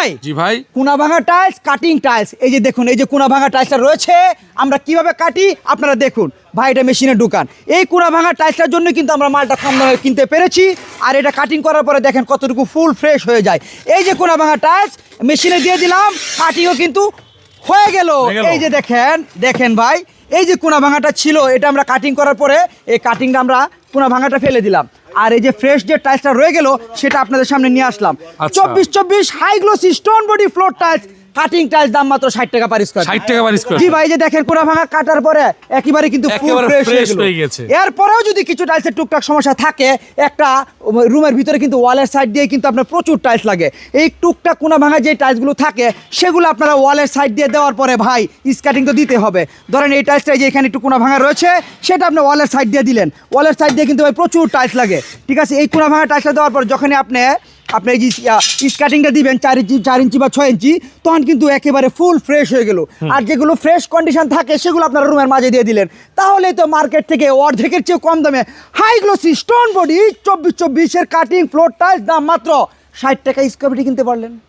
ভাই জি ভাই, কোনা ভাঙা টাইলস, কাটিং টাইলস, এই যে দেখুন, এই যে কোনা ভাঙা টাইলসটা রয়েছে, আমরা কিভাবে কাটি আপনারা দেখুন ভাই, এটা মেশিনের দোকান। এই কোনা ভাঙা টাইলসটার জন্য কিন্তু আমরা মালটা কম দামে কিনতে পেরেছি। আর এটা কাটিং করার পরে দেখেন কতটুকু ফুল ফ্রেশ হয়ে যায়। এই যে কোনা ভাঙা টাইলস মেশিনে দিয়ে দিলাম, কাটিংও কিন্তু হয়ে গেল। এই যে দেখেন ভাই, এই যে কোনা ভাঙাটা ছিল, এটা আমরা কাটিং করার পরে এই কাটিংটা আমরা কোনা ভাঙাটা ফেলে দিলাম। আর এই যে ফ্রেশ যে টাইলসটা রয়ে গেল সেটা আপনাদের সামনে নিয়ে আসলাম। 24 high glossy stone body floor tiles, cutting tiles, দাম মাত্র 60 টাকা পার স্কয়ার। 60 টাকা পার স্কয়ার। জি ভাই, যে দেখেন কোনা ভাঙা কাটার পরে একেবারে কিন্তু ফুল ফ্রেশ হয়ে গেছে। এরপরেও যদি কিছু টাইলসের টুকটাক সমস্যা থাকে, একটা রুমের ভিতরে কিন্তু ওয়ালের সাইড দিয়ে কিন্তু আপনার প্রচুর টাইলস লাগে। এই টুকটাক কোনা ভাঙা যে টাইলসগুলো থাকে সেগুলো আপনারা ওয়ালের সাইড দিয়ে দেওয়ার পরে ভাই স্কাটিং তো দিতে হবে। ধরেন এই টাইলসটা যে এখানে একটু কোনা ভাঙা রয়েছে, সেটা আপনি ওয়ালের সাইড দিয়ে দিলেন, ওয়ালের সাইড দিয়ে কিন্তু ভাই প্রচুর টাইলস লাগে। ঠিক আছে, এই কোনা ভাঙা টাইলসটা দেওয়ার পর যখনই আপনি এই যে স্কাটিংটা দিবেন 4 ইঞ্চি বা 6 ইঞ্চি, তখন কিন্তু একেবারে ফুল ফ্রেশ হয়ে গেল। আর যেগুলো ফ্রেশ কন্ডিশন থাকে সেগুলো আপনার রুমের মাঝে দিয়ে দিলেন, তাহলে তো মার্কেট থেকে অর্ধেকের চেয়ে কম দামে হাই গ্লোসি স্টোন বডি 24 এর কাটিং ফ্লোর টাইলস, দাম মাত্র 60 টাকা স্কয়ার ফিট কিনতে পারলেন।